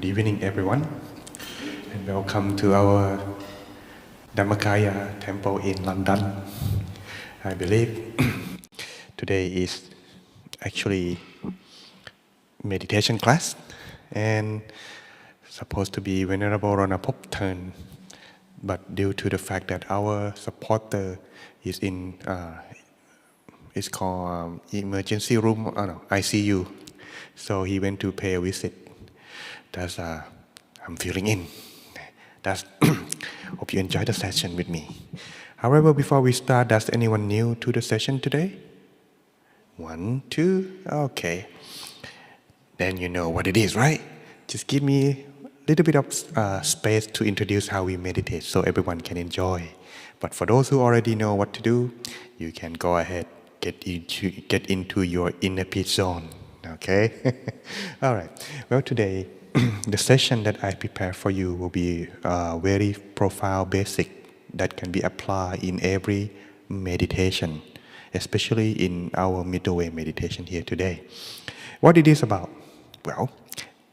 Good evening, everyone, and welcome to our Dhammakaya temple in London. I believe today is actually meditation class and supposed to be Venerable Ranapop turn, but due to the fact that our supporter is in it's called emergency room, ICU, so he went to pay a visit. That's I'm filling in. That's hope you enjoy the session with me. However, before we start, does anyone new to the session today? 1, 2, okay. Then you know what it is, right? Just give me a little bit of space to introduce how we meditate so everyone can enjoy. But for those who already know what to do, you can go ahead, get into your inner peace zone, okay? All right. Well, today, the session that I prepared for you will be very profound, basic, that can be applied in every meditation, especially in our middle way meditation here today. What it is about? Well,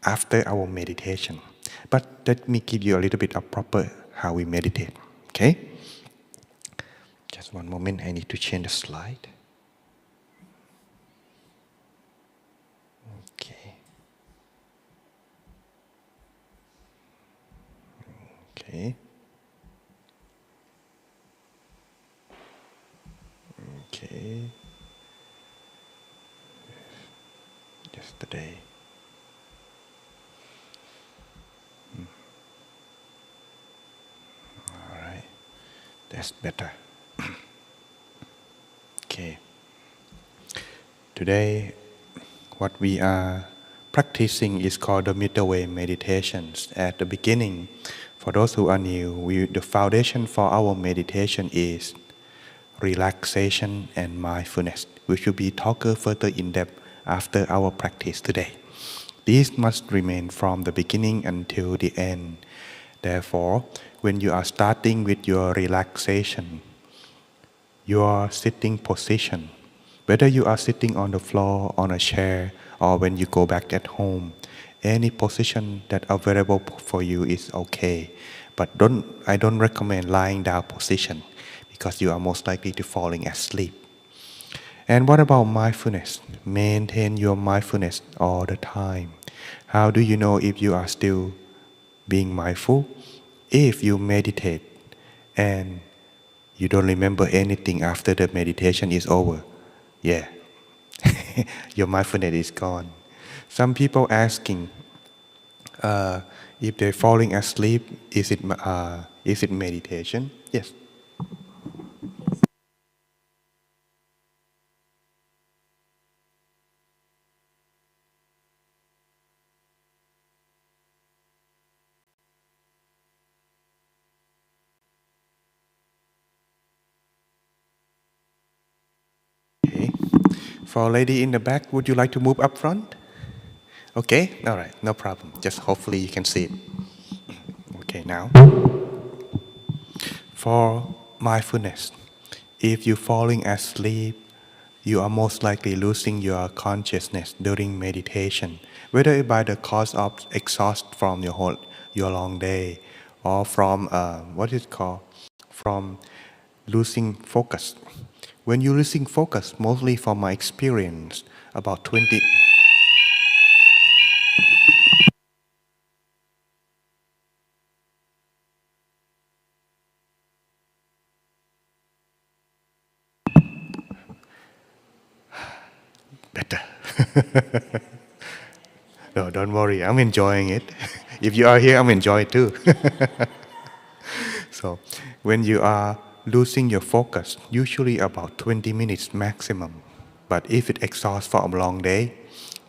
after our meditation. But let me give you a little bit of proper how we meditate, okay? Just one moment, I need to change the slide. Okay. Okay. Okay. Yesterday. All right. That's better. Okay. Today, what we are practicing is called the middle way meditations. At the beginning, for those who are new, the foundation for our meditation is relaxation and mindfulness, which will be talked further in depth after our practice today. These must remain from the beginning until the end. Therefore, when you are starting with your relaxation, your sitting position, whether you are sitting on the floor, on a chair, or when you go back at home, any position that available for you is okay. But I don't recommend lying down position because you are most likely to falling asleep. And what about mindfulness? Maintain your mindfulness all the time. How do you know if you are still being mindful? If you meditate and you don't remember anything after the meditation is over, yeah, your mindfulness is gone. Some people asking if they're falling asleep, is it meditation? Yes. Okay. For lady in the back, would you like to move up front? Okay, all right, no problem. Just hopefully you can see it. Okay, now. For mindfulness, if you're falling asleep, you are most likely losing your consciousness during meditation, whether by the cause of exhaust from your long day, or from from losing focus. When you're losing focus, mostly from my experience, about 20. Better. No, don't worry, I'm enjoying it. If you are here, I'm enjoying it too. So, when you are losing your focus, usually about 20 minutes maximum. But if it exhausts for a long day,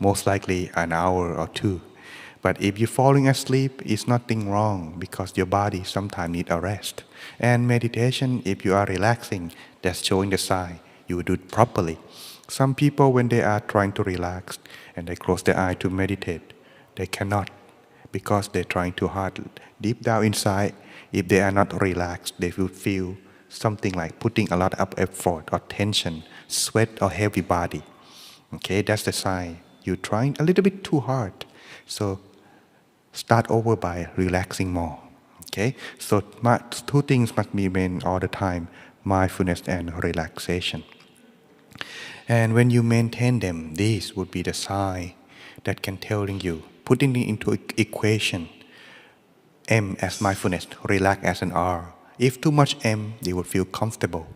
most likely an hour or 2. But if you're falling asleep, it's nothing wrong because your body sometimes needs a rest. And meditation, if you are relaxing, that's showing the sign you do it properly. Some people, when they are trying to relax and they close their eye to meditate, they cannot because they're trying too hard. Deep down inside, if they are not relaxed, they will feel something like putting a lot of effort or tension, sweat or heavy body. Okay, that's the sign. You're trying a little bit too hard. So start over by relaxing more. Okay, so two things must be maintained all the time: mindfulness and relaxation. And when you maintain them, this would be the sign that can telling you, putting it into equation, M as mindfulness, relax as an R. If too much M, you will feel comfortable.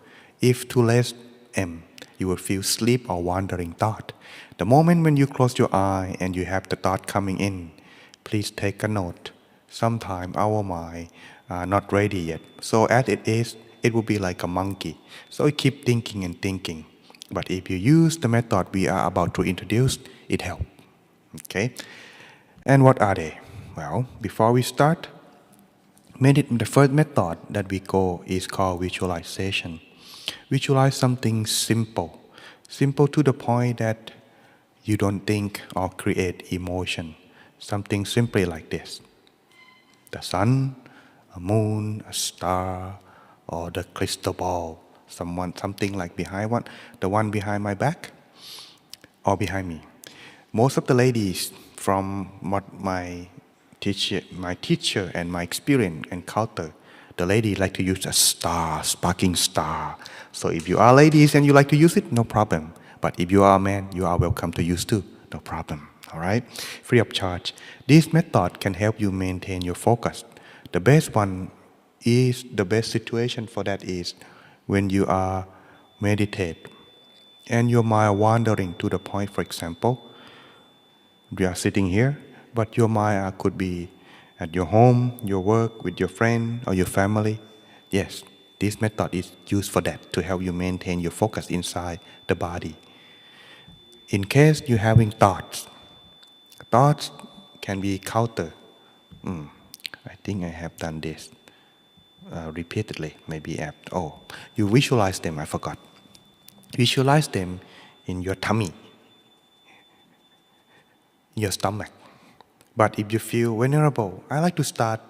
If too less M, you will feel sleep or wandering thought. The moment when you close your eye and you have the thought coming in, please take a note. Sometimes our mind are not ready yet. So as it is, it will be like a monkey. So it keep thinking and thinking. But if you use the method we are about to introduce, it helps. Okay? And what are they? Well, before we start, the first method that we go is called visualization. Visualize something simple. Simple to the point that you don't think or create emotion. Something simply like this: the sun, a moon, a star, or the crystal ball. Something like the one behind my back or behind me. Most of the ladies, from what my teacher and my experience encounter, the lady like to use a star, sparking star. So if you are ladies and you like to use it, no problem. But if you are a man, you are welcome to use too, no problem. All right, free of charge. This method can help you maintain your focus. The best situation for that is when you are meditate and your mind wandering to the point. For example, you are sitting here, but your mind could be at your home, your work, with your friend or your family. Yes, this method is used for that, to help you maintain your focus inside the body. In case you're having thoughts can be counter. I think I have done this repeatedly, maybe you visualize them, I forgot. Visualize them in your tummy, your stomach. But if you feel vulnerable, I like to start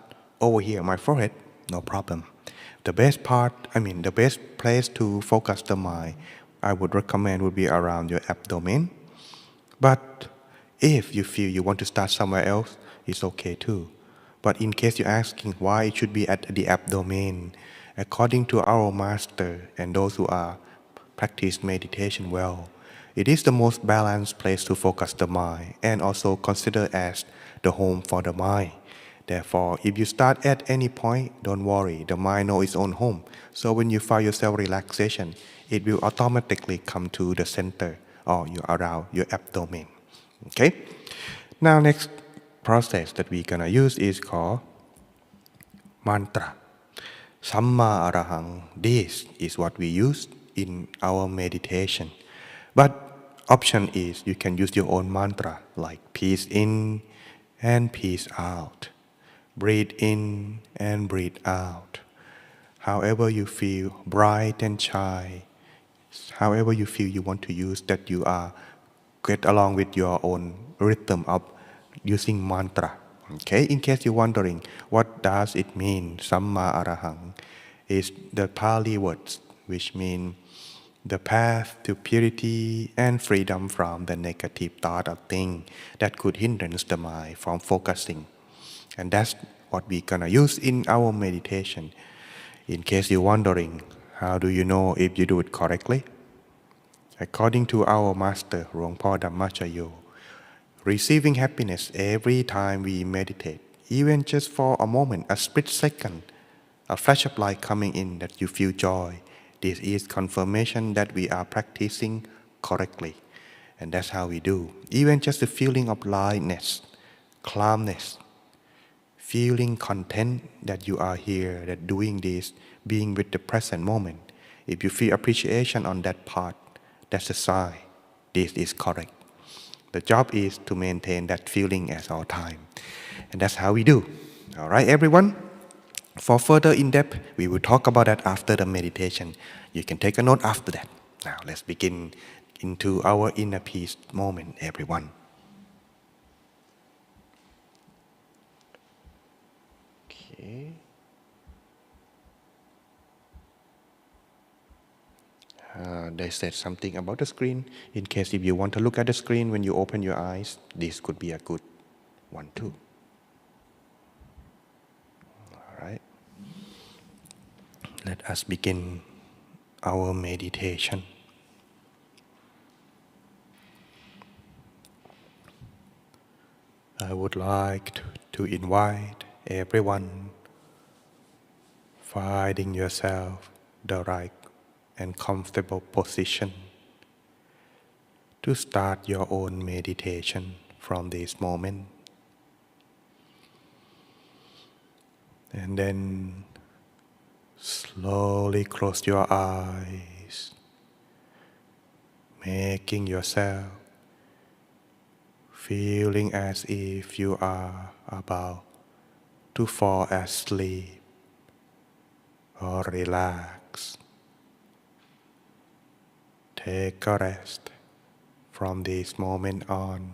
over here, my forehead, no problem. The best place to focus the mind, I would recommend, would be around your abdomen. But if you feel you want to start somewhere else, it's okay too. But in case you're asking why it should be at the abdomen, according to our master and those who are practice meditation well, it is the most balanced place to focus the mind and also consider as the home for the mind. Therefore, if you start at any point, don't worry, the mind knows its own home. So when you find yourself relaxation, it will automatically come to the center or around your abdomen. Okay? Now next process that we're gonna use is called mantra. Samma Arahang. This is what we use in our meditation. But option is you can use your own mantra, like peace in and peace out. Breathe in and breathe out. However you feel, bright and shy, however you feel you want to use, that you are get along with your own rhythm of using mantra. Okay, in case you're wondering, what does it mean? Samma Arahang is the Pali words, which mean the path to purity and freedom from the negative thought of things that could hinder the mind from focusing. And that's what we're gonna use in our meditation. In case you're wondering, how do you know if you do it correctly? According to our master, Luangpo Dhammakaya, receiving happiness every time we meditate, even just for a moment, a split second, a flash of light coming in that you feel joy. This is confirmation that we are practicing correctly. And that's how we do. Even just the feeling of lightness, calmness, feeling content that you are here, that doing this, being with the present moment. If you feel appreciation on that part, that's a sign this is correct. The job is to maintain that feeling at all time. And that's how we do. All right, everyone? For further in-depth, we will talk about that after the meditation. You can take a note after that. Now, let's begin into our inner peace moment, everyone. Okay. They said something about the screen. In case if you want to look at the screen when you open your eyes, this could be a good one too. Let us begin our meditation. I would like to invite everyone finding yourself the right and comfortable position to start your own meditation from this moment. And then slowly close your eyes, making yourself feeling as if you are about to fall asleep or relax. Take a rest from this moment on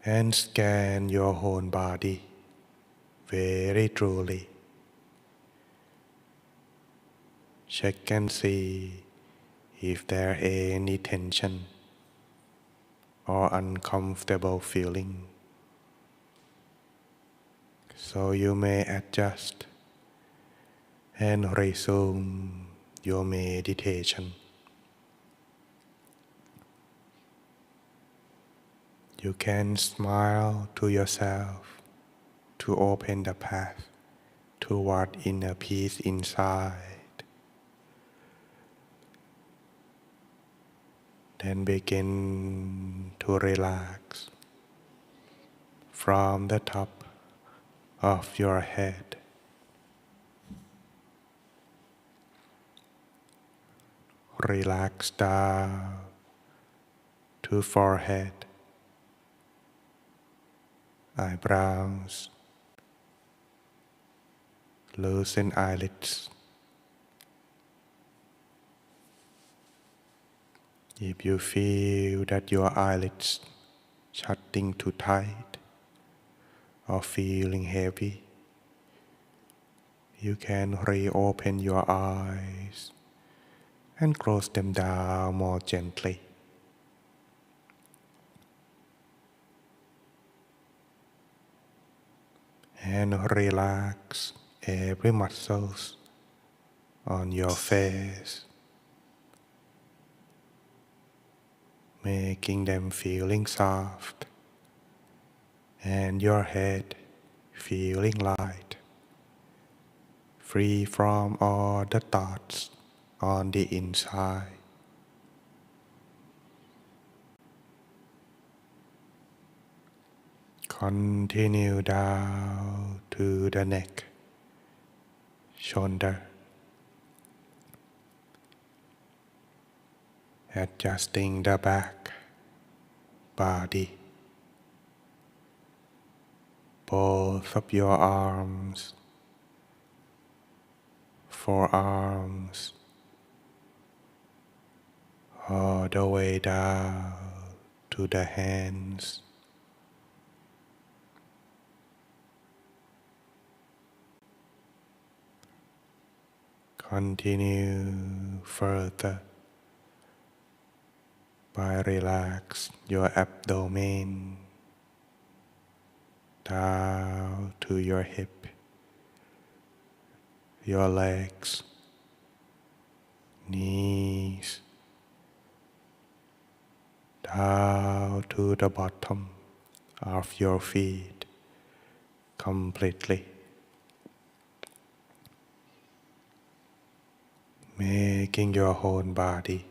and scan your whole body very truly. Check and see if there are any tension or uncomfortable feeling. So you may adjust and resume your meditation. You can smile to yourself to open the path toward inner peace inside. Then begin to relax from the top of your head. Relax down to forehead, eyebrows, loosen eyelids. If you feel that your eyelids shutting too tight or feeling heavy, you can reopen your eyes and close them down more gently. And relax every muscles on your face, making them feeling soft and your head feeling light, free from all the thoughts on the inside. Continue down to the neck, shoulder, adjusting the back, body, both of your arms, forearms, all the way down to the hands. Continue further by relax your abdomen down to your hip, your legs, knees, down to the bottom of your feet completely. Making your whole body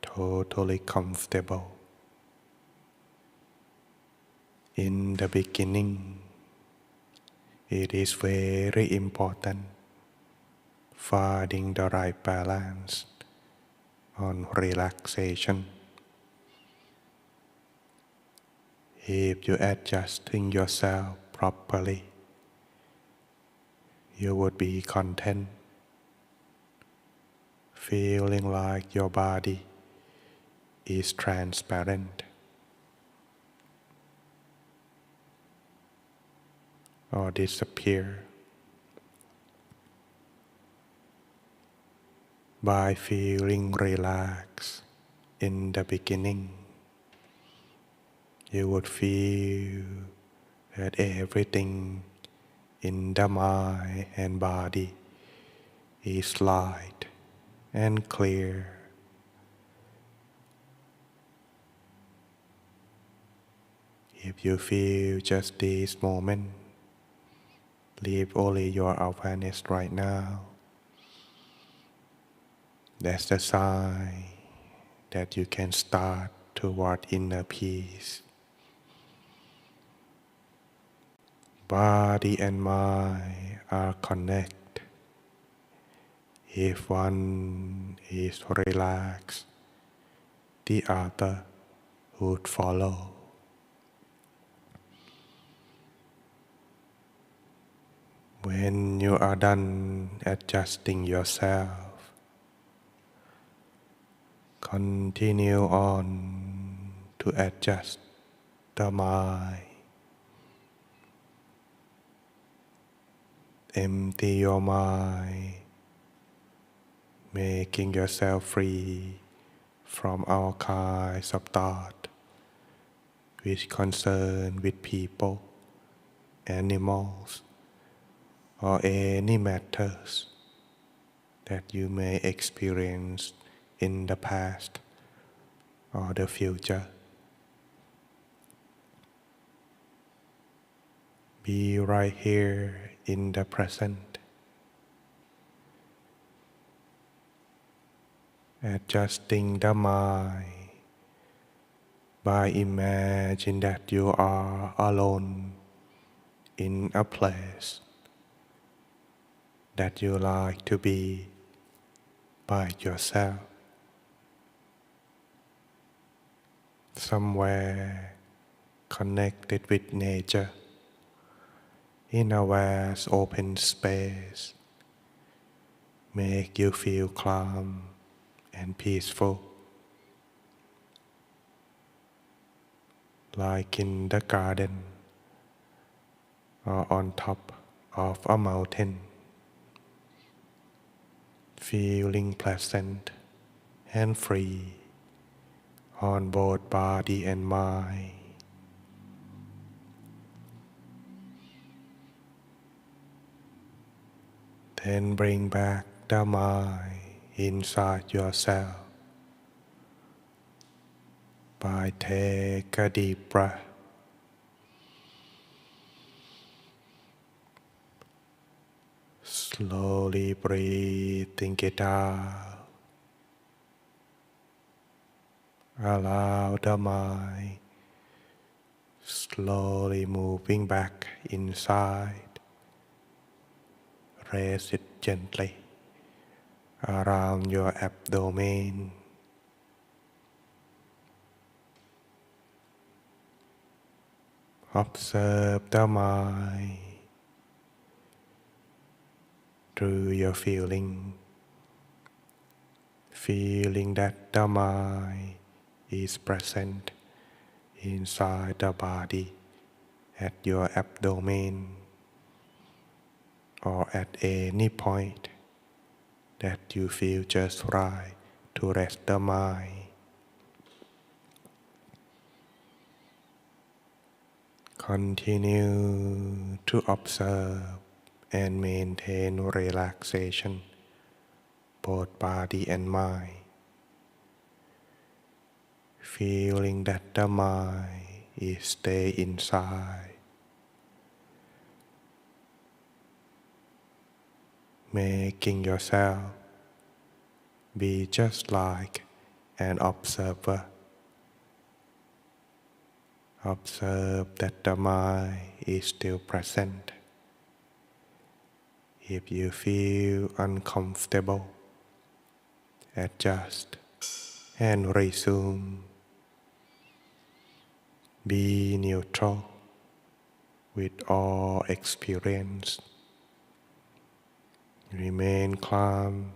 totally comfortable. In the beginning, it is very important finding the right balance on relaxation. If you adjusting yourself properly, you would be content, feeling like your body is transparent or disappear. By feeling relaxed in the beginning, you would feel that everything in the mind and body is light and clear. If you feel just this moment, leave only your awareness right now. That's the sign that you can start toward inner peace. Body and mind are connected. If one is relaxed, the other would follow. When you are done adjusting yourself, continue on to adjust the mind. Empty your mind, making yourself free from all kinds of thought which concern with people, animals, or any matters that you may experience in the past or the future. Be right here in the present. Adjusting the mind by imagine that you are alone in a place that you like to be by yourself. Somewhere connected with nature, in a vast open space, make you feel calm and peaceful, like in the garden or on top of a mountain, feeling pleasant and free on both body and mind. Then bring back the mind inside yourself by take a deep breath. Slowly breathing it out. Allow the mind slowly moving back inside. Raise it gently around your abdomen. Observe the mind through your feeling that the mind is present inside the body at your abdomen or at any point that you feel just right to rest the mind. Continue to observe and maintain relaxation, both body and mind, feeling that the mind is stay inside, making yourself be just like an observer. Observe that the mind is still present. If you feel uncomfortable, adjust and resume. Be neutral with all experience. Remain calm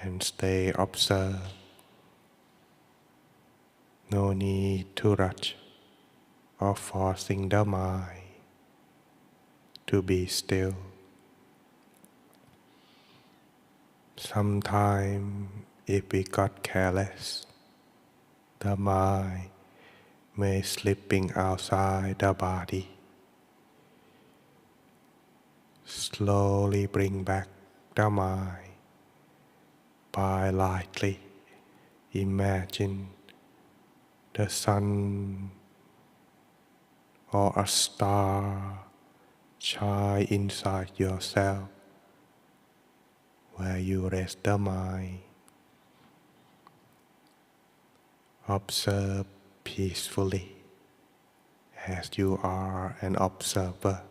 and stay observed. No need to rush or forcing the mind to be still. Sometimes, if we got careless, the mind may slipping outside the body. slowly bring back the mind by lightly imagine the sun or a star shine inside yourself where you rest the mind. Observe peacefully as you are an observer.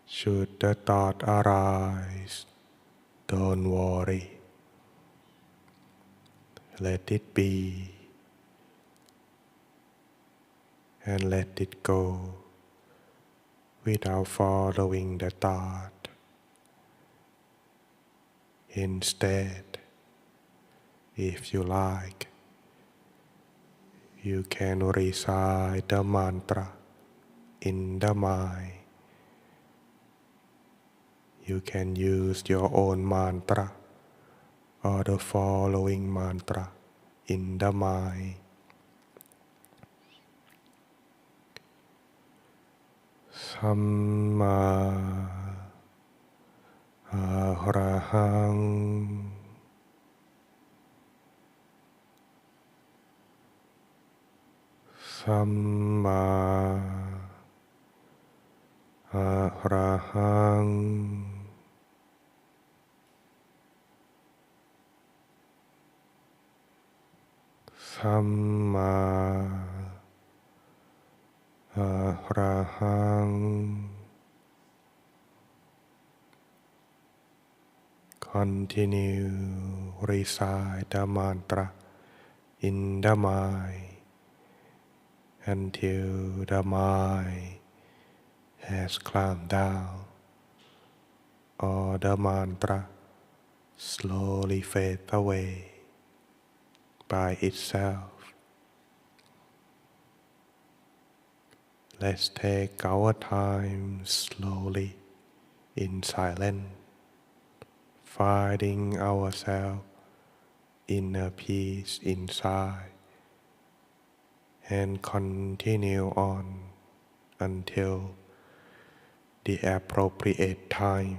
Should the thought arise, don't worry. Let it be and let it go without following the thought. Instead, if you like, you can recite the mantra in the mind. You can use your own mantra or the following mantra in the mind. Samma Arahang Samma Arahang Samma Arahang. Continue recite the mantra in the mind until the mind has calmed down or the mantra slowly fades away by itself. Let's take our time slowly in silence, finding ourselves inner peace inside, and continue on until the appropriate time.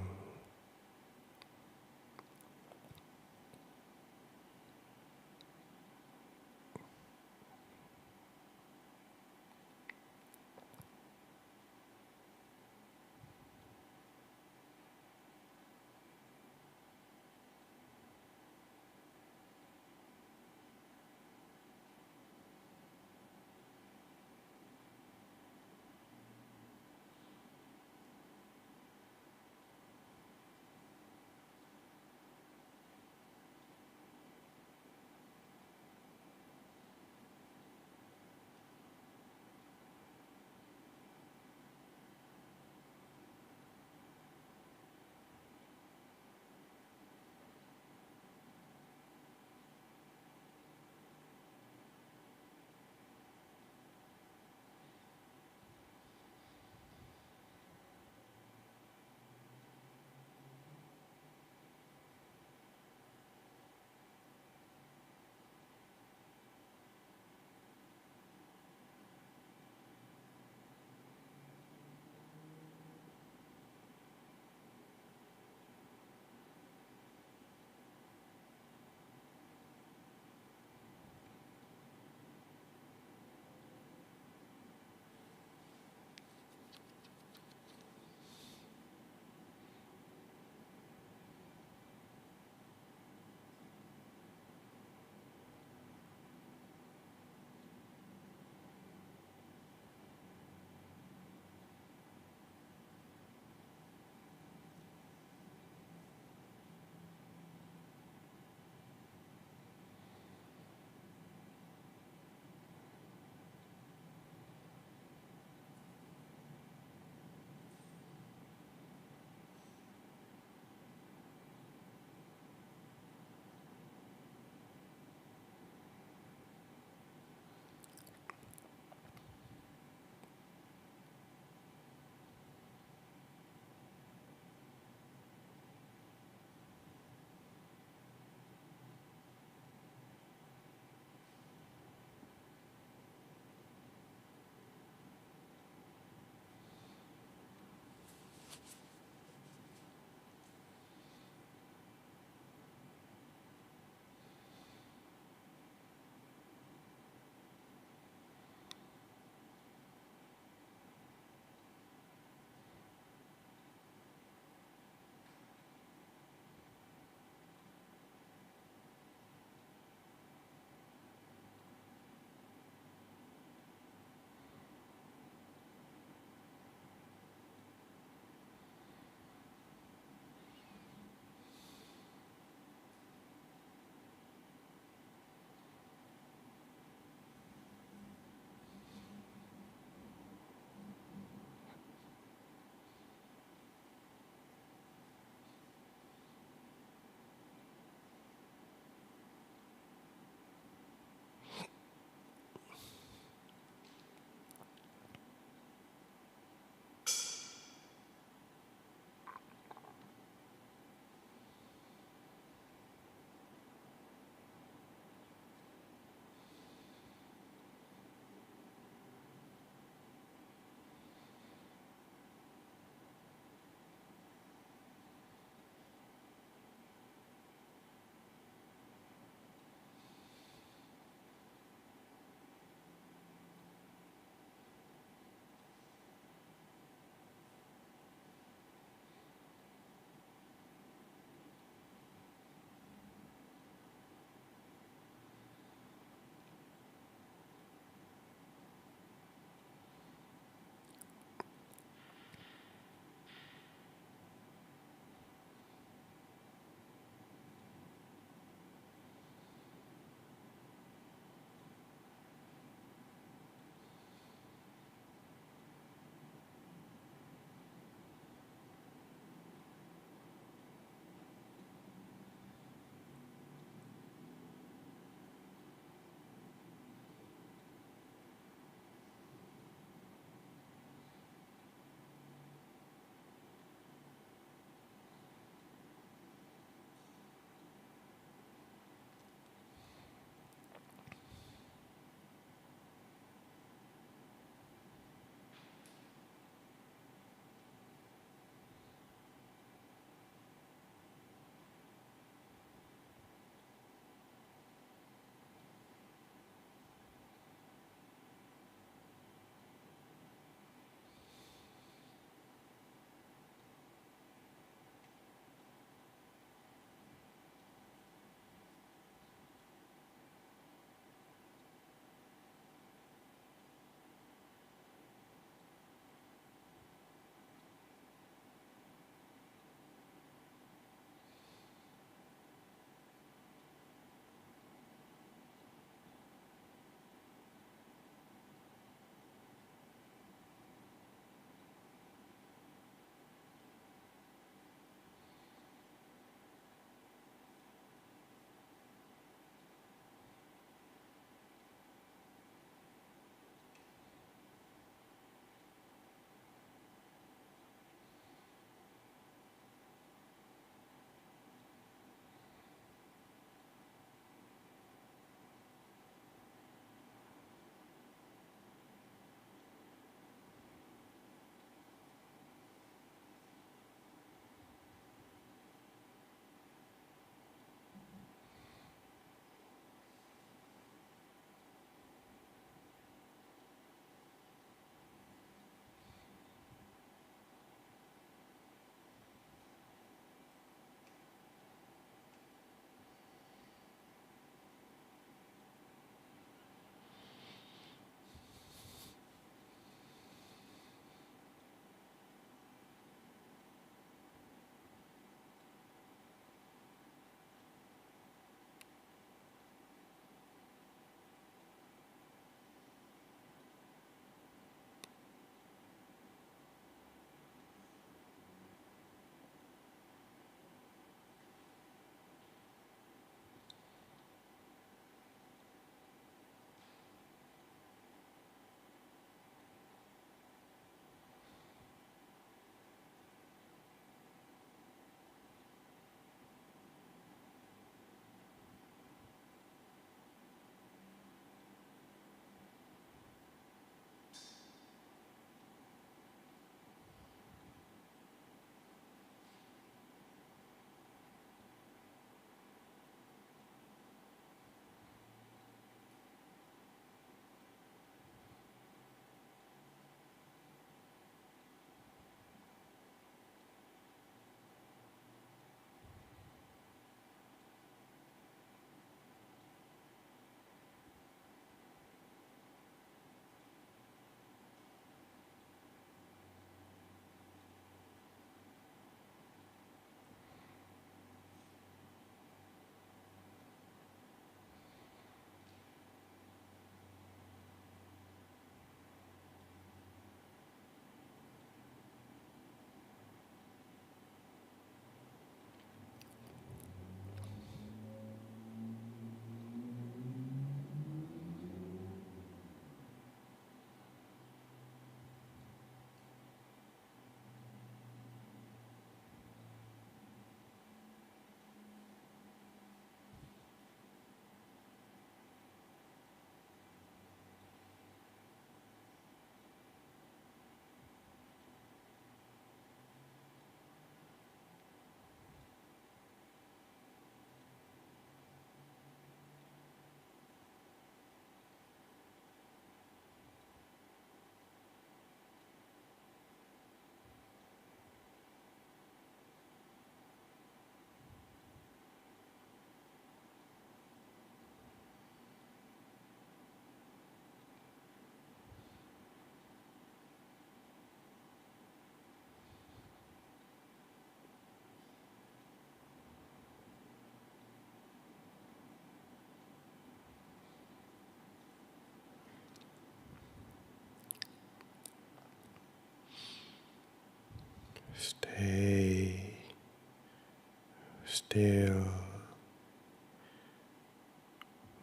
still.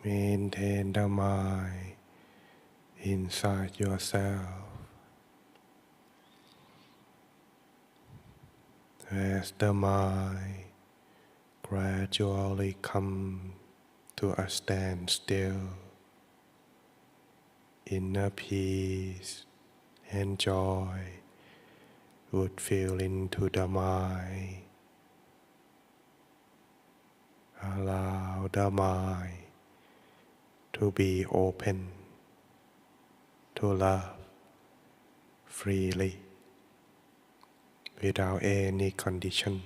Maintain the mind inside yourself. As the mind gradually come to a standstill, inner peace and joy would fill into the mind. Allow the mind to be open to love freely without any condition.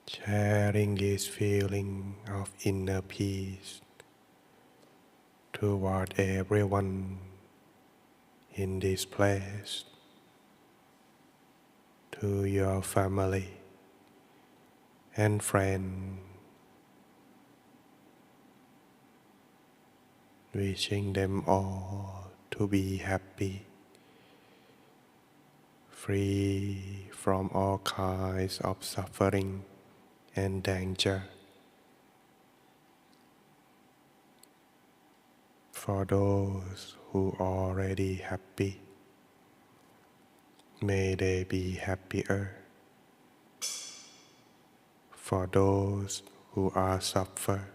Sharing this feeling of inner peace toward everyone in this place, to your family and friends, wishing them all to be happy, free from all kinds of suffering and danger. For those who are already happy, may they be happier. For those who are suffer,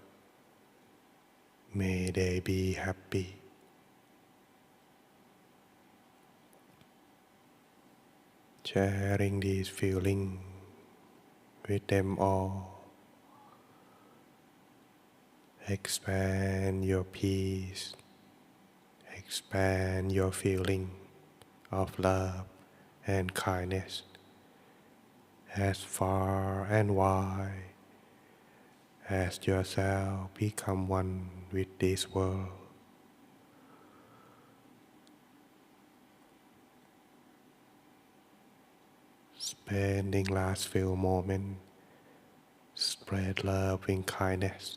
may they be happy. Sharing these feelings with them all, expand your peace, expand your feeling of love and kindness as far and wide as yourself become one with this world. Spending last few moments, spread love and kindness.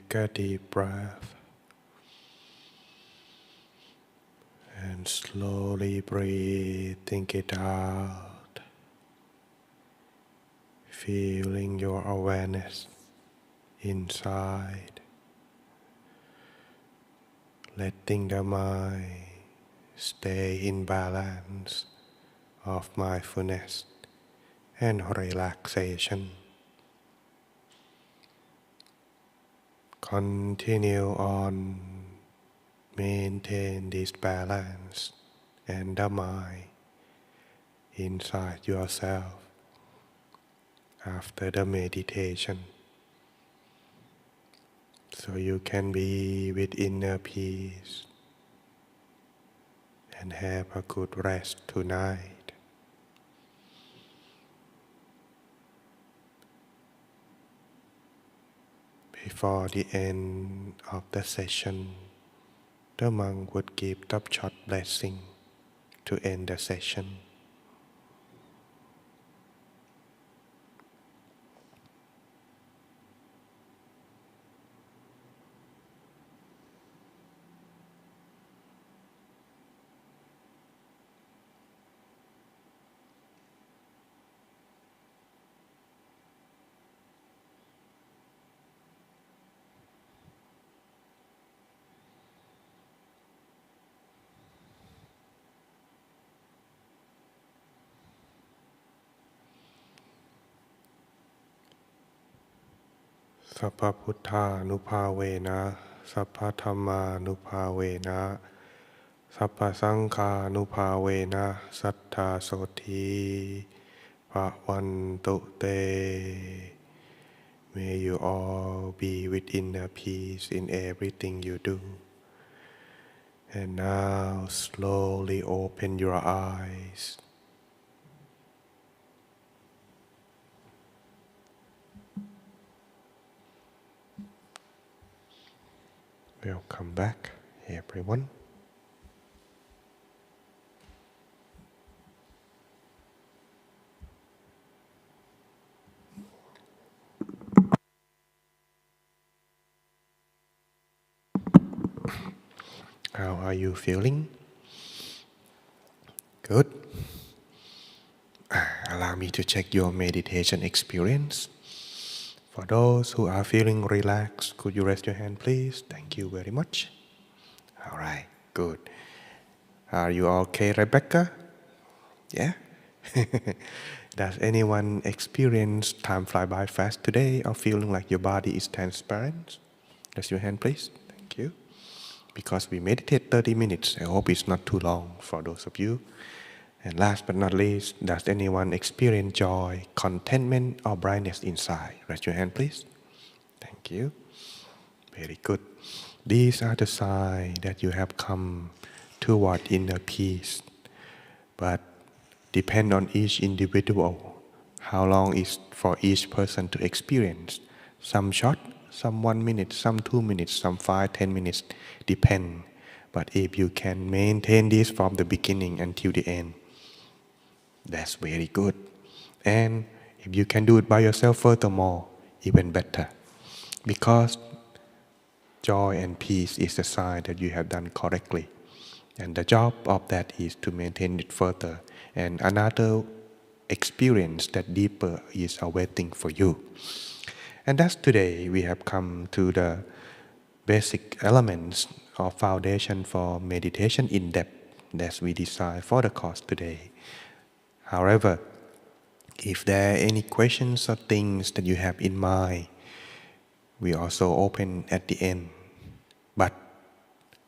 Take a deep breath and slowly breathe, think it out, feeling your awareness inside, letting the mind stay in balance of mindfulness and relaxation. Continue on, maintain this balance and the mind inside yourself after the meditation, so you can be with inner peace and have a good rest tonight. Before the end of the session, the monk would give the short blessing to end the session. Sappha Puttha Nupavena, Sappha Dhamma Nupavena, Sappha Sankha Nupavena, Sattha Soti Bhavantu Te. May you all be with inner peace in everything you do. And now slowly open your eyes. Welcome back, everyone. How are you feeling? Good. Allow me to check your meditation experience. For those who are feeling relaxed, could you raise your hand, please? Thank you very much. All right, good. Are you okay, Rebecca? Yeah? Does anyone experience time fly by fast today or feeling like your body is transparent? Raise your hand, please. Thank you. Because we meditate 30 minutes, I hope it's not too long for those of you. And last but not least, does anyone experience joy, contentment, or brightness inside? Raise your hand, please. Thank you. Very good. These are the signs that you have come toward inner peace. But depend on each individual, how long is for each person to experience. Some short, some 1 minute, some 2 minutes, some 5, 10 minutes, depend. But if you can maintain this from the beginning until the end, that's very good. And if you can do it by yourself furthermore, even better. Because joy and peace is a sign that you have done correctly. And the job of that is to maintain it further. And another experience that deeper is awaiting for you. And thus today we have come to the basic elements or foundation for meditation in depth that we design for the course today. However, if there are any questions or things that you have in mind, we also open at the end. But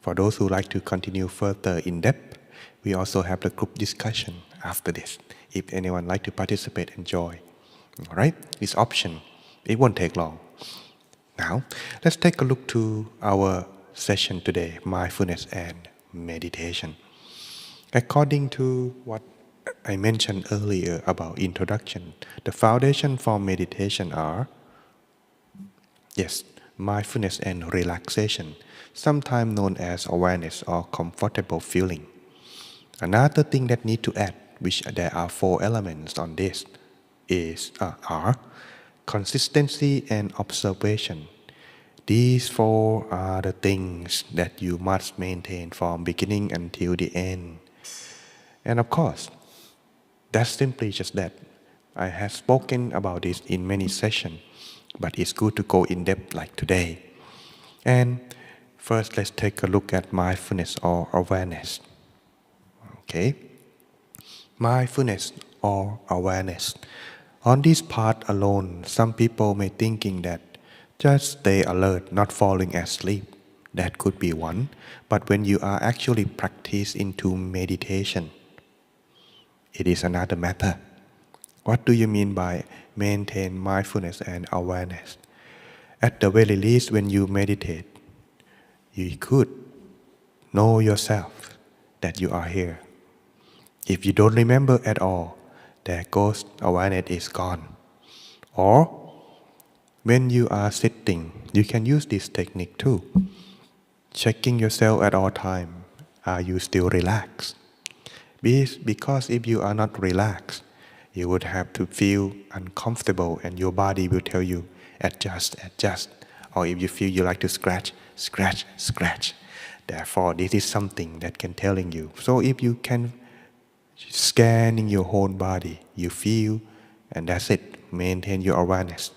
for those who like to continue further in depth, we also have the group discussion after this. If anyone like to participate and join, all right, it's option. It won't take long. Now, let's take a look to our session today, mindfulness and meditation. According to what I mentioned earlier about introduction, the foundation for meditation are, yes, mindfulness and relaxation, sometimes known as awareness or comfortable feeling. Another thing that need to add, which there are 4 elements on this, are consistency and observation. These four are the things that you must maintain from beginning until the end. And of course, that's simply just that. I have spoken about this in many sessions, but it's good to go in depth like today. And first, let's take a look at mindfulness or awareness. Okay? Mindfulness or awareness. On this part alone, some people may thinking that just stay alert, not falling asleep. That could be one. But when you are actually practice into meditation, it is another matter. What do you mean by maintain mindfulness and awareness? At the very least, when you meditate, you could know yourself that you are here. If you don't remember at all, there goes awareness is gone. Or when you are sitting, you can use this technique too. Checking yourself at all time. Are you still relaxed? Because if you are not relaxed, you would have to feel uncomfortable and your body will tell you, adjust. Or if you feel you like to scratch. Therefore, this is something that can telling you. So if you can scanning your whole body, you feel, and that's it, maintain your awareness.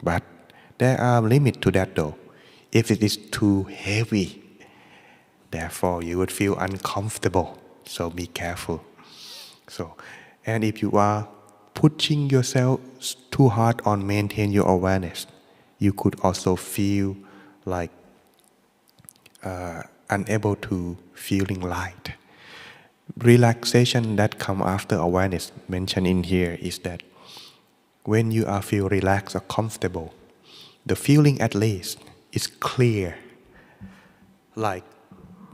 But there are limits to that though. If it is too heavy, therefore you would feel uncomfortable. So be careful. And if you are pushing yourself too hard on maintain your awareness, you could also feel like unable to feeling light. Relaxation that come after awareness mentioned in here is that when you are feel relaxed or comfortable, the feeling at least is clear. Like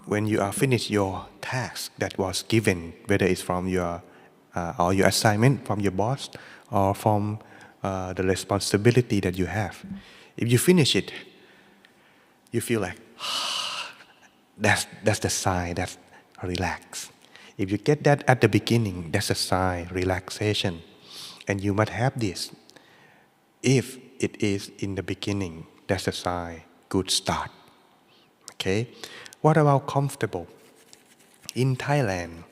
when you are finished your task that was given, whether it's from your or your assignment from your boss or from the responsibility that you have. If you finish it, you feel like that's the sign that's relaxed. If you get that at the beginning, that's a sign relaxation, and you must have this. If it is in the beginning, that's a sign good start. Okay, what about comfortable? In Thailand,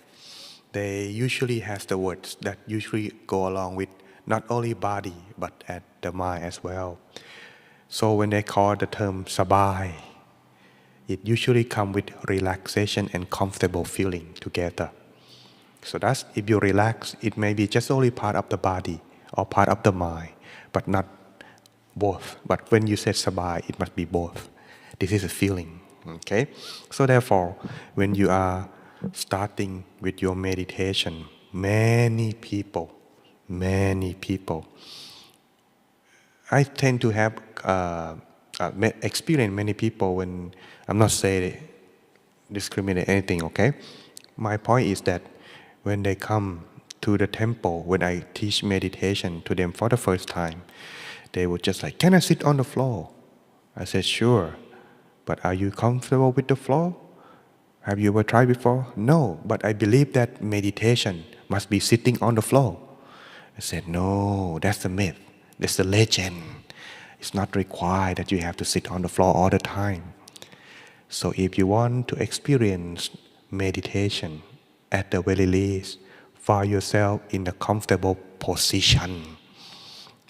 they usually have the words that usually go along with not only body but at the mind as well. So when they call the term sabai, it usually comes with relaxation and comfortable feeling together. So that's if you relax, it may be just only part of the body or part of the mind, but not both. But when you say sabai, it must be both. This is a feeling. Okay? So therefore, when you are starting with your meditation, many people, I tend to have experienced many people when I'm not saying discriminate anything, okay? My point is that when they come to the temple, when I teach meditation to them for the first time, they would just like, can I sit on the floor? I said, sure, but are you comfortable with the floor? Have you ever tried before? No, but I believe that meditation must be sitting on the floor. I said, no, that's the myth. That's the legend. It's not required that you have to sit on the floor all the time. So if you want to experience meditation, at the very least, find yourself in a comfortable position.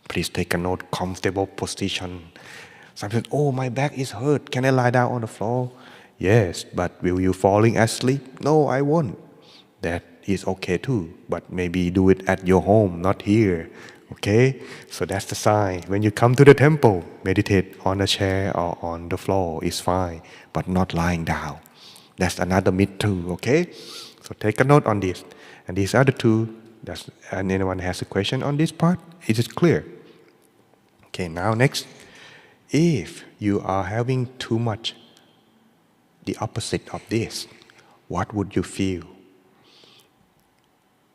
Please take a note, comfortable position. Sometimes, oh, my back is hurt. Can I lie down on the floor? Yes, but will you falling asleep? No, I won't. That is okay too, but maybe do it at your home, not here. Okay? So that's the sign. When you come to the temple, meditate on a chair or on the floor is fine, but not lying down. That's another myth too, okay? So take a note on this. And these are the two. And anyone has a question on this part? Is it clear? Okay, now next. If you are having too much, the opposite of this, what would you feel?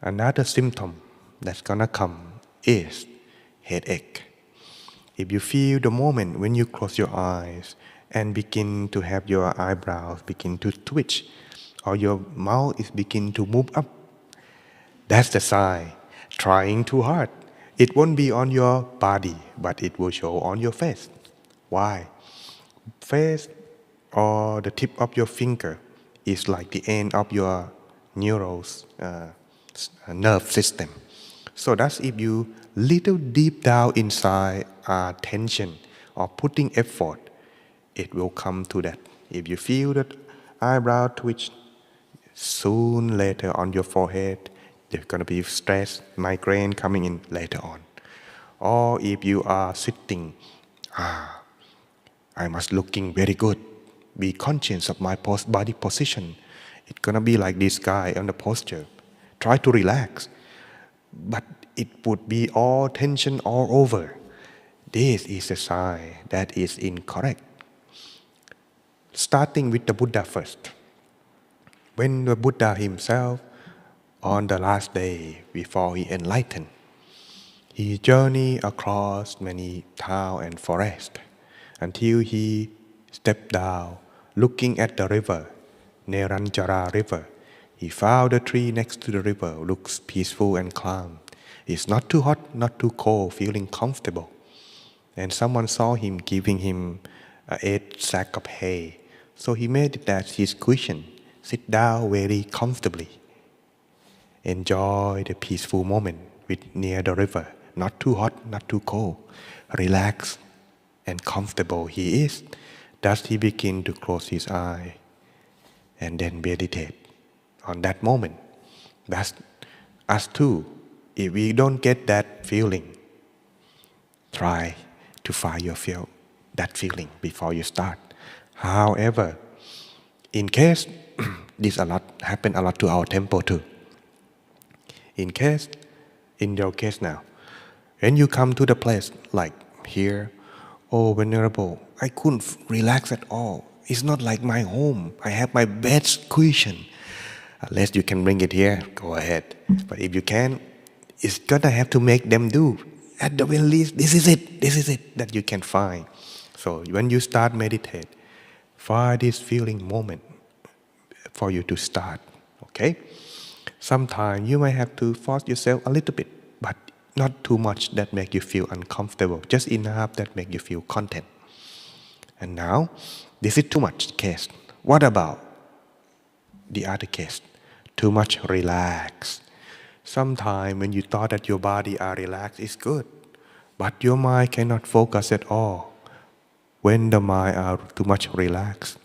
Another symptom that's gonna come is headache. If you feel the moment when you close your eyes and begin to have your eyebrows begin to twitch, or your mouth is begin to move up, that's the sign. Trying too hard. It won't be on your body, but it will show on your face. Why? face or the tip of your finger is like the end of your neurals, nerve system. So that's if you little deep down inside are tension or putting effort, it will come to that. If you feel that eyebrow twitch, soon later on your forehead, there's going to be stress, migraine coming in later on. Or if you are sitting, I must looking very good. Be conscious of my body position. It's going to be like this guy on the posture. Try to relax. But it would be all tension all over. This is a sign that is incorrect. Starting with the Buddha first. When the Buddha himself, on the last day before he enlightened, he journeyed across many towns and forests until he stepped down, looking at the river, Neranjara river. He found a tree next to the river, looks peaceful and calm. It's not too hot, not too cold, feeling comfortable. And someone saw him giving him 8 sacks of hay. So he made it as his cushion. Sit down very comfortably. Enjoy the peaceful moment near the river. Not too hot, not too cold. Relaxed and comfortable he is. Thus he begin to close his eye and then meditate. On that moment, that's us too. If we don't get that feeling, try to find that feeling before you start. However, in case this happen a lot to our temple too. In your case now, when you come to the place like here, oh Venerable, I couldn't relax at all. It's not like my home. I have my bed cushion. Unless you can bring it here, go ahead. But if you can, it's gonna have to make them do. At the very least, this is it that you can find. So when you start meditate, find this feeling moment for you to start. Okay? Sometimes you might have to force yourself a little bit, but not too much that make you feel uncomfortable. Just enough that make you feel content. And now, this is too much case. What about the other case? Too much relaxed. Sometimes when you thought that your body are relaxed, it's good. But your mind cannot focus at all. When the mind are too much relaxed,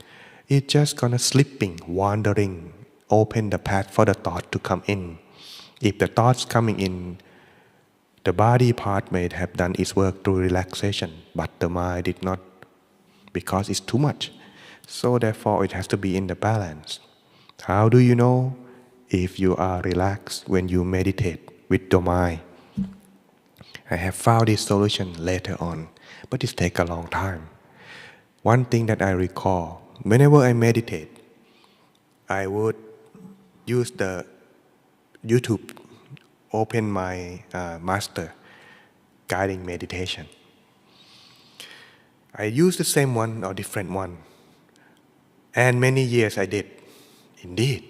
it's just gonna slipping, wandering, open the path for the thought to come in. If the thoughts coming in, the body part may have done its work through relaxation, but the mind did not, because it's too much. So therefore it has to be in the balance. How do you know if you are relaxed when you meditate with the mind? I have found this solution later on, but it takes a long time. One thing that I recall, whenever I meditate, I would use the YouTube, open my master guiding meditation. I use the same one or different one. And many years I did, indeed.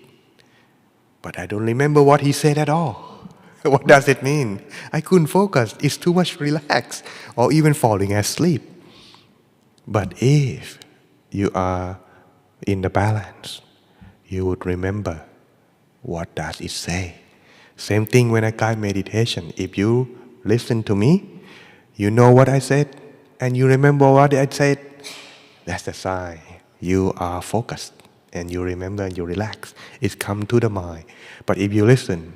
But I don't remember what he said at all. What does it mean? I couldn't focus. It's too much relaxed or even falling asleep. But if you are in the balance, you would remember what does it say. Same thing when I guide meditation. If you listen to me, you know what I said, and you remember what I said, that's the sign. You are focused, and you remember and you relax. It's come to the mind. But if you listen,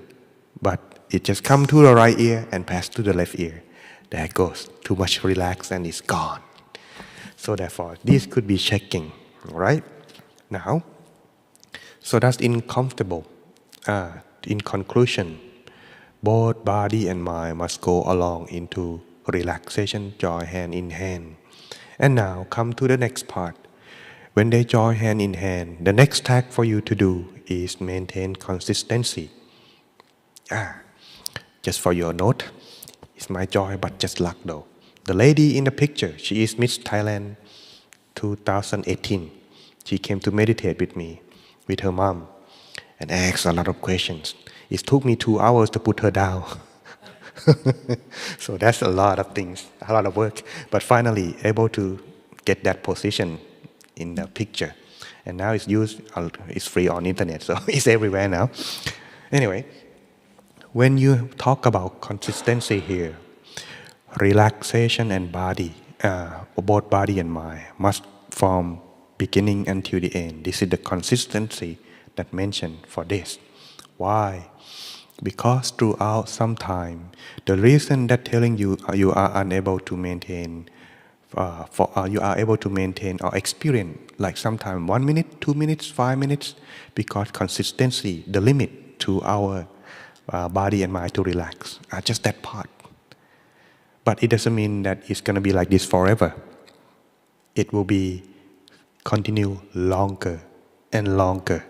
but it just come to the right ear and pass to the left ear, there it goes. Too much relaxed and it's gone. So therefore, this could be checking, right? Now, so that's uncomfortable. In conclusion, both body and mind must go along into relaxation, join hand in hand. And now come to the next part. When they join hand in hand, the next task for you to do is maintain consistency. Just for your note, it's my joy, but just luck though. The lady in the picture, she is Miss Thailand 2018. She came to meditate with me, with her mom, and asked a lot of questions. It took me 2 hours to put her down. So that's a lot of things, a lot of work. But finally, able to get that position in the picture. And now it's used, it's free on internet, so it's everywhere now. Anyway, when you talk about consistency here, relaxation and body, both body and mind, must from beginning until the end. This is the consistency that mentioned for this. Why? Because throughout some time, the reason that telling you you are unable to maintain, you are able to maintain or experience like sometime 1 minute, 2 minutes, 5 minutes, because consistency, the limit to our body and mind to relax, are just that part. But it doesn't mean that it's going to be like this forever. It will be continue longer and longer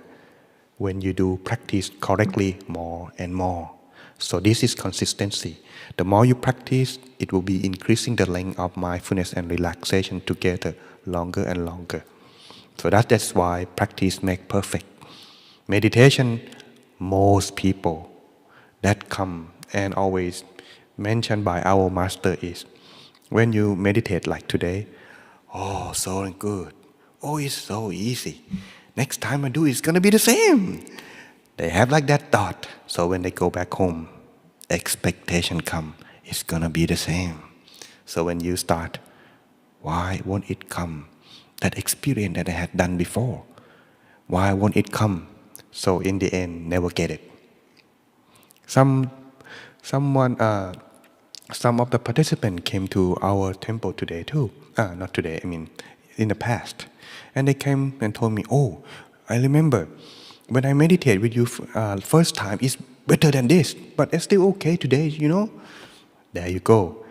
when you do practice correctly more and more. So this is consistency. The more you practice, it will be increasing the length of mindfulness and relaxation together longer and longer. So that's why practice makes perfect. Meditation, most people that come and always mentioned by our master is, when you meditate like today, oh, so good. Oh, it's so easy. Next time I do, it's going to be the same. They have like that thought. So when they go back home, expectation come, it's going to be the same. So when you start, why won't it come? That experience that I had done before, why won't it come? So in the end, never get it. Some of the participants came to our temple today too. Not today, I mean in the past. And they came and told me, oh, I remember when I meditate with you first time, it's better than this, but it's still okay today, you know. There you go.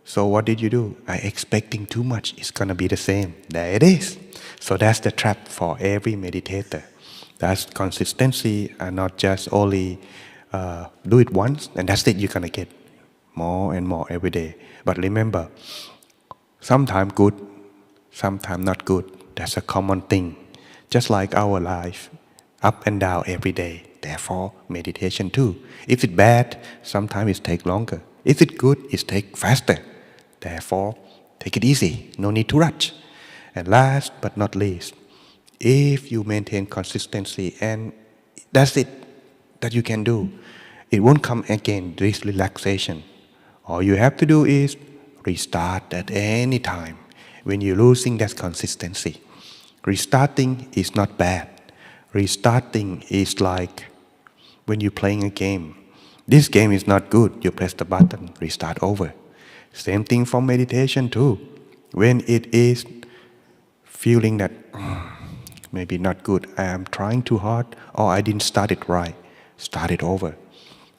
So what did you do? I expecting too much, it's going to be the same. There it is. So that's the trap for every meditator. That's consistency, and not just only do it once and that's it, you're going to get more and more every day. But remember, sometimes good, sometimes not good. That's a common thing. Just like our life, up and down every day. Therefore, meditation too. If it's bad, sometimes it takes longer. If it's good, it takes faster. Therefore, take it easy. No need to rush. And last but not least, if you maintain consistency, and that's it that you can do, it won't come again, this relaxation. All you have to do is restart at any time when you're losing that consistency. Restarting is not bad. Restarting is like when you're playing a game. This game is not good, you press the button, restart over. Same thing for meditation too. When it is feeling that maybe not good, I am trying too hard, or I didn't start it right, start it over.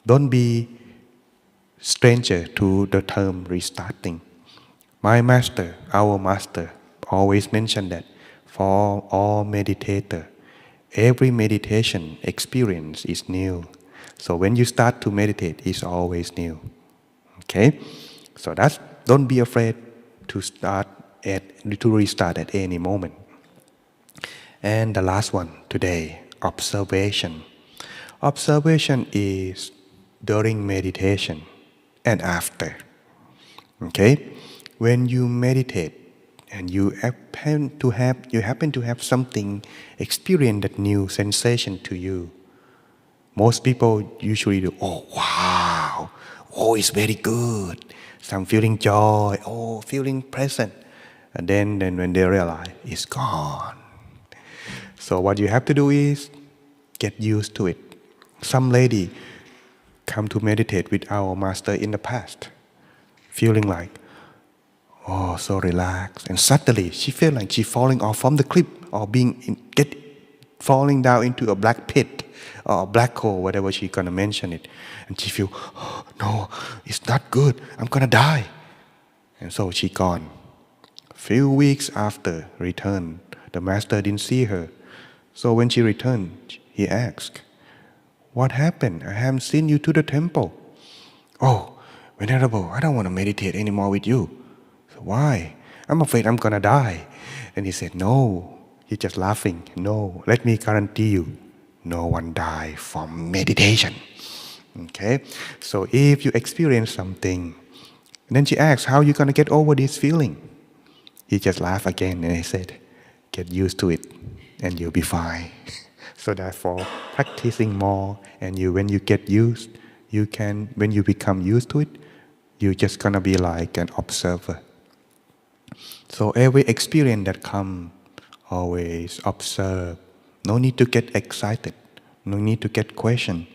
Don't be stranger to the term restarting. My master, our master, always mentioned that for all meditators, every meditation experience is new. So when you start to meditate, it's always new. Okay? So don't be afraid to restart at any moment. And the last one today, observation. Observation is during meditation and after. Okay? When you meditate and you happen to have something, experience that new sensation to you, most people usually do, oh wow, oh it's very good. Some feeling joy, oh feeling present. And then when they realize it's gone. So what you have to do is get used to it. Some lady come to meditate with our master in the past, feeling like, oh, so relaxed. And suddenly she felt like she's falling off from the cliff, or falling down into a black pit or a black hole, whatever she's gonna mention it. And she feel, oh, no, it's not good. I'm gonna die. And so she gone. Few weeks after return, the master didn't see her. So when she returned, he asked, what happened? I haven't seen you to the temple. Oh, Venerable, I don't want to meditate anymore with you. So why? I'm afraid I'm gonna die. And he said, no. He's just laughing. No, let me guarantee you, no one dies from meditation. Okay? So if you experience something, and then she asks, how are you gonna get over this feeling? He just laughed again and he said, get used to it and you'll be fine. So therefore, practicing more, and when you get used, when you become used to it, you're just gonna be like an observer. So every experience that comes, always observe. No need to get excited. No need to get questioned.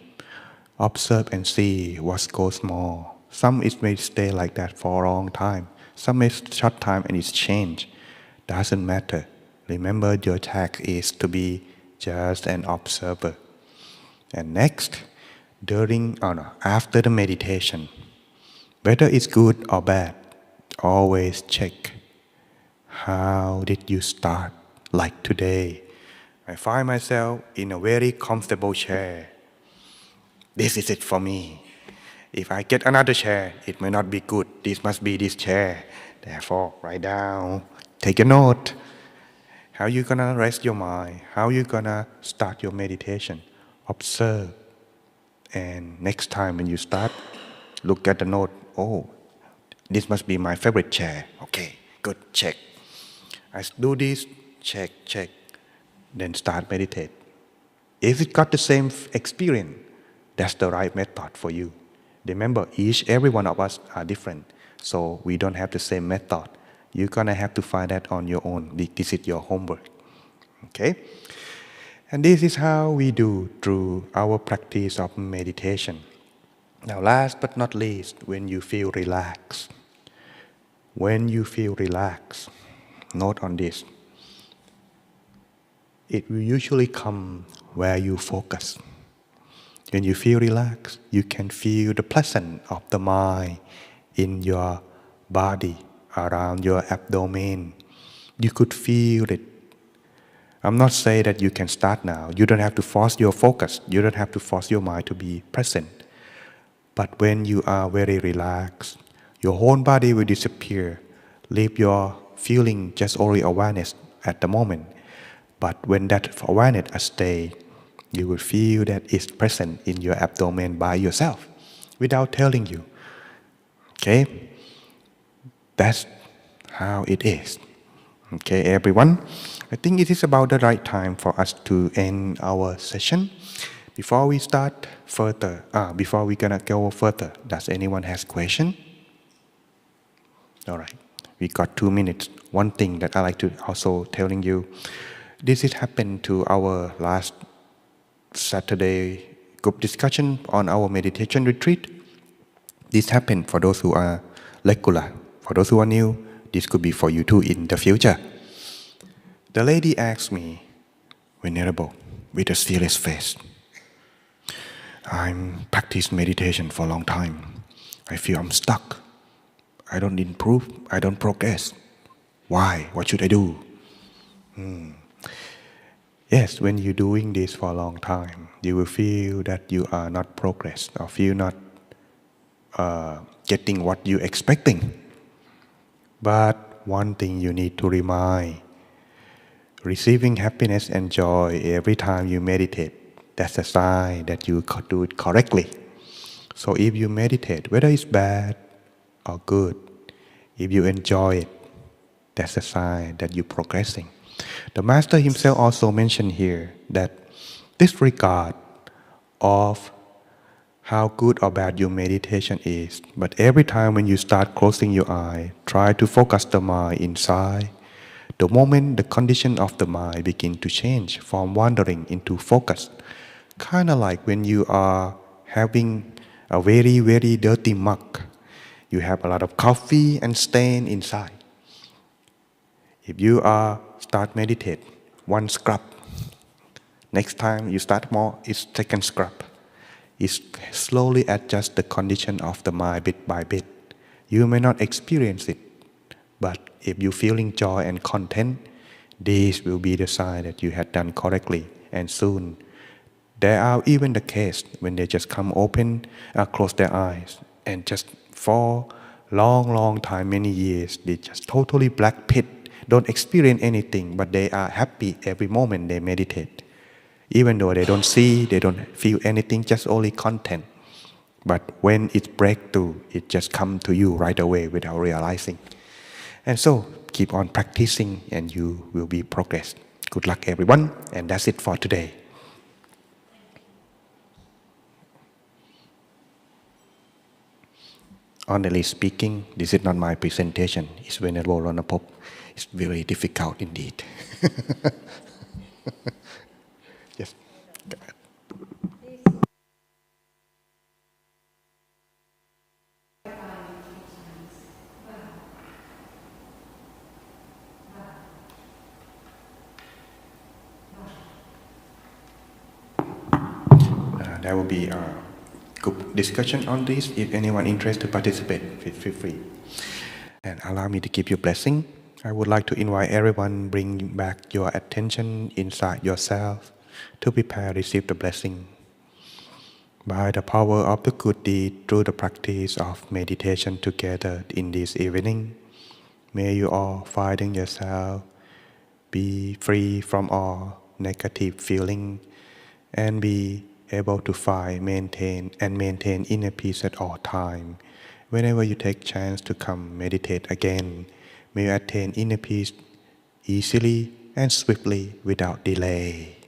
Observe and see what goes more. Some it may stay like that for a long time. Some may short time and it's change. Doesn't matter. Remember, your task is to be just an observer. And next, after the meditation, whether it's good or bad, always check. How did you start? Like today, I find myself in a very comfortable chair. This is it for me. If I get another chair, it may not be good. This must be this chair. Therefore, write down, take a note. How you gonna rest your mind? How you gonna start your meditation? Observe. And next time when you start, look at the note. Oh, this must be my favorite chair. Okay, good, check. I do this, check. Then start meditate. If it got the same experience, that's the right method for you. Remember, every one of us are different, so we don't have the same method. You're gonna have to find that on your own. This is your homework. Okay? And this is how we do through our practice of meditation. Now, last but not least, when you feel relaxed. When you feel relaxed, note on this. It will usually come where you focus. When you feel relaxed, you can feel the presence of the mind in your body, around your abdomen. You could feel it. I'm not saying that you can start now. You don't have to force your focus. You don't have to force your mind to be present. But when you are very relaxed, your whole body will disappear. Leave your feeling just only awareness at the moment. But when that awareness stays, you will feel that it's present in your abdomen by yourself, without telling you. Okay? That's how it is. Okay, everyone? I think it is about the right time for us to end our session. Before we start further, before we're gonna go further, does anyone has question? All right, we got 2 minutes. One thing that I like to also telling you, this has happened to our last Saturday group discussion on our meditation retreat. This happened for those who are regular. For those who are new, this could be for you too in the future. The lady asked me, Venerable, with a serious face, I'm practiced meditation for a long time. I feel I'm stuck. I don't improve. I don't progress. Why? What should I do? Yes, when you're doing this for a long time, you will feel that you are not progress or feel not getting what you're expecting. But one thing you need to remind, receiving happiness and joy every time you meditate, that's a sign that you do it correctly. So if you meditate, whether it's bad or good, if you enjoy it, that's a sign that you're progressing. The Master himself also mentioned here that disregard of how good or bad your meditation is, but every time when you start closing your eye, try to focus the mind inside. The moment the condition of the mind begin to change from wandering into focus, kind of like when you are having a very, very dirty mug. You have a lot of coffee and stain inside. If you start meditate, one scrub. Next time you start more, it's second scrub. It slowly adjust the condition of the mind bit by bit. You may not experience it, but if you're feeling joy and content, this will be the sign that you had done correctly. And soon, there are even the case when they just come open, close their eyes, and just for long time, many years, they just totally black pit, don't experience anything, but they are happy every moment they meditate. Even though they don't see, they don't feel anything, just only content. But when it breaks through, it just comes to you right away without realizing. And so, keep on practicing and you will be progress. Good luck everyone, and that's it for today. Honestly speaking, this is not my presentation. It's Venerable Ronapop. It's very difficult indeed. Yes. There will be a group discussion on this. If anyone interested to participate, feel free. And allow me to give you a blessing. I would like to invite everyone bring back your attention inside yourself to prepare to receive the blessing. By the power of the good deed through the practice of meditation together in this evening, may you all finding yourself be free from all negative feeling and be able to maintain inner peace at all time. Whenever you take chance to come meditate again, may you attain inner peace easily and swiftly without delay.